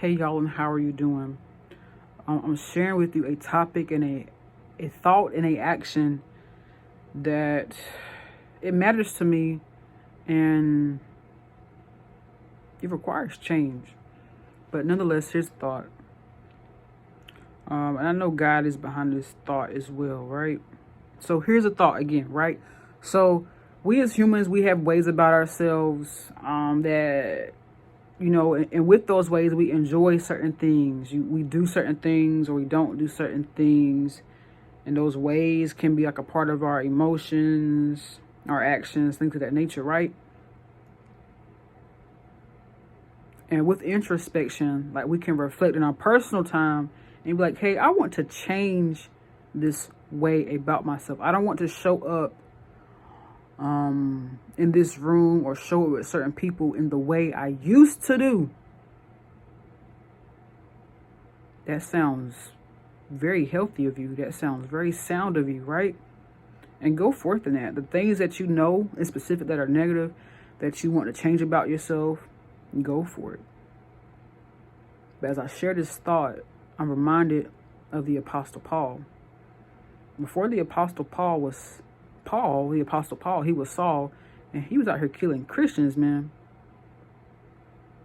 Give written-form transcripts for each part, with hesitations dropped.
Hey y'all, and how are you doing? I'm sharing with you a topic and a thought and a action that it matters to me, and it requires change. But nonetheless, here's the thought. And I know God is behind this thought as well, right? So here's a thought again, right? So we as humans, we have ways about ourselves that and with those ways, we enjoy certain things. We do certain things, or we don't do certain things. And those ways can be like a part of our emotions, our actions, things of that nature, right? And with introspection, like, we can reflect in our personal time and be like, hey, I want to change this way about myself. I don't want to show up in this room or show it with certain people in the way I used to do. That sounds very healthy of you. That sounds very sound of you, right? And go forth in that. The things that you know in specific that are negative, that you want to change about yourself, go for it. But as I share this thought, I'm reminded of the Apostle Paul. Before the Apostle Paul was Paul, the Apostle Paul, he was Saul, and he was out here killing Christians, man.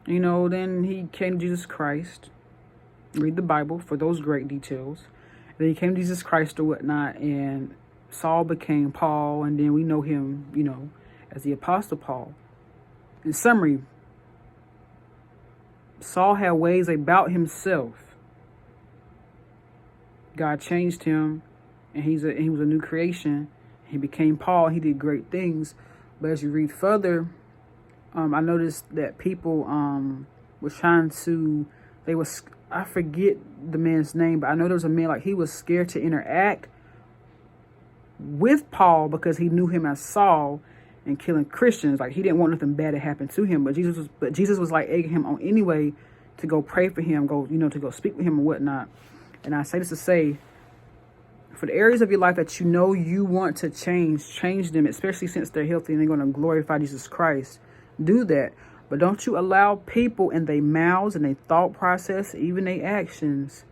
Then he came to Jesus Christ. Read the Bible for those great details. Then he came to Jesus Christ or whatnot, and Saul became Paul, and then we know him, as the Apostle Paul. In summary, Saul had ways about himself. God changed him, and he was a new creation. He became Paul. He did great things. But as you read further, I noticed that people were trying to, I forget the man's name, but I know there was a man, like, he was scared to interact with Paul because he knew him as Saul and killing Christians. Like, he didn't want nothing bad to happen to him. But Jesus was like egging him on anyway to go pray for him, to go speak with him and whatnot. And I say this to say, for the areas of your life that you want to change them, especially since they're healthy and they're going to glorify Jesus Christ. Do that. But don't you allow people and their mouths and their thought process, even their actions,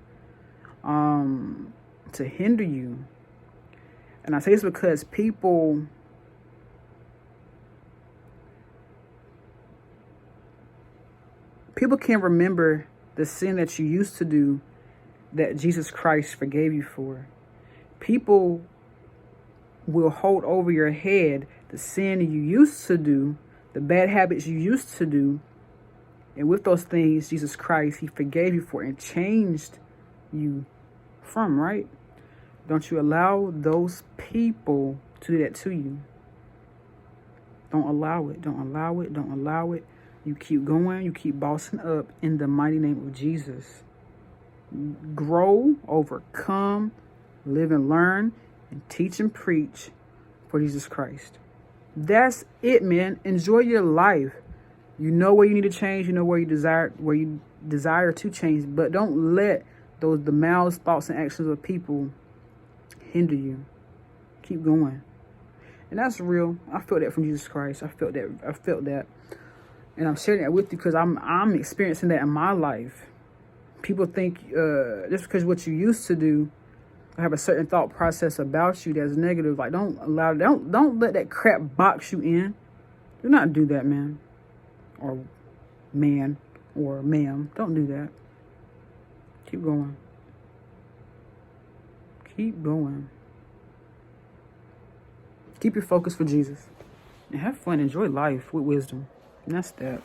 to hinder you. And I say this because people can remember the sin that you used to do that Jesus Christ forgave you for. People will hold over your head the sin you used to do, the bad habits you used to do. And with those things, Jesus Christ, he forgave you for and changed you from, right? Don't you allow those people to do that to you. Don't allow it. Don't allow it. Don't allow it. You keep going. You keep bossing up in the mighty name of Jesus. Grow, overcome, live and learn, and teach and preach for Jesus Christ. That's it, man. Enjoy your life. You know where you need to change. You know where you desire to change. But don't let the mouths, thoughts, and actions of people hinder you. Keep going. And that's real. I felt that from Jesus Christ. I felt that. And I'm sharing that with you because I'm experiencing that in my life. People think just because what you used to do, have a certain thought process about you that's negative, like, don't let that crap box you in. Do not do that, man. Or man, or ma'am. Don't do that. Keep going. Keep going. Keep your focus for Jesus. And have fun. Enjoy life with wisdom. And that's that.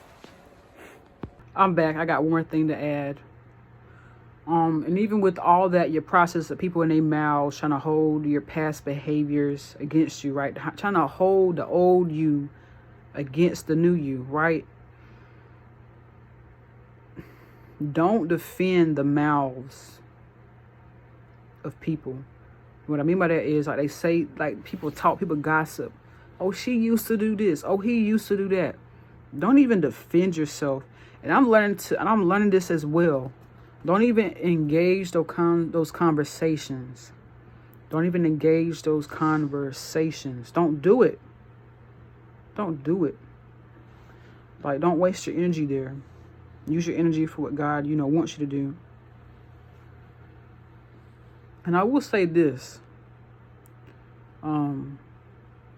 I'm back. I got one more thing to add. And even with all that, your process of people in their mouths trying to hold your past behaviors against you, right? Trying to hold the old you against the new you, right? Don't defend the mouths of people. What I mean by that is, like, they say, like, people gossip. Oh, she used to do this. Oh, he used to do that. Don't even defend yourself. And I'm learning this as well. Don't even engage those conversations. Don't even engage those conversations. Don't do it. Don't do it. Like, don't waste your energy there. Use your energy for what God, wants you to do. And I will say this.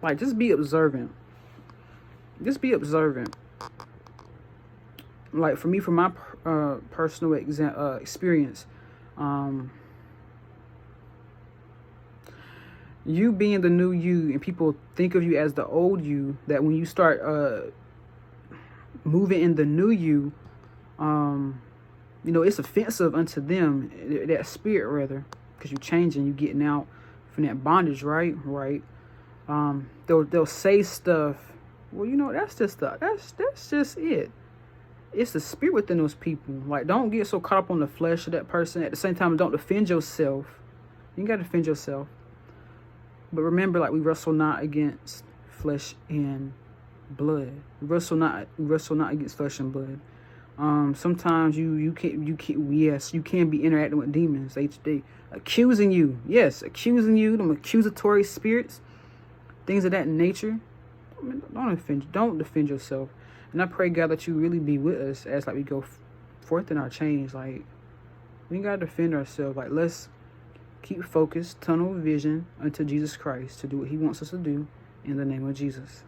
Like, just be observant. Just be observant. Like, for me, from my personal experience, you being the new you, and people think of you as the old you, that when you start moving in the new you, it's offensive unto them, that spirit rather, because you're changing, you're getting out from that bondage, right? They'll say stuff. Well, that's just it. It's the spirit within those people. Like, don't get so caught up on the flesh of that person. At the same time, don't defend yourself. You gotta defend yourself. But remember, like, we wrestle not against flesh and blood. We wrestle not against flesh and blood. Sometimes you can be interacting with demons. They accusing you. Yes, accusing you. Them accusatory spirits, things of that nature. Don't defend yourself. And I pray, God, that you really be with us as we go forth in our change. Like, we gotta defend ourselves. Like, let's keep focused, tunnel vision unto Jesus Christ to do what He wants us to do in the name of Jesus.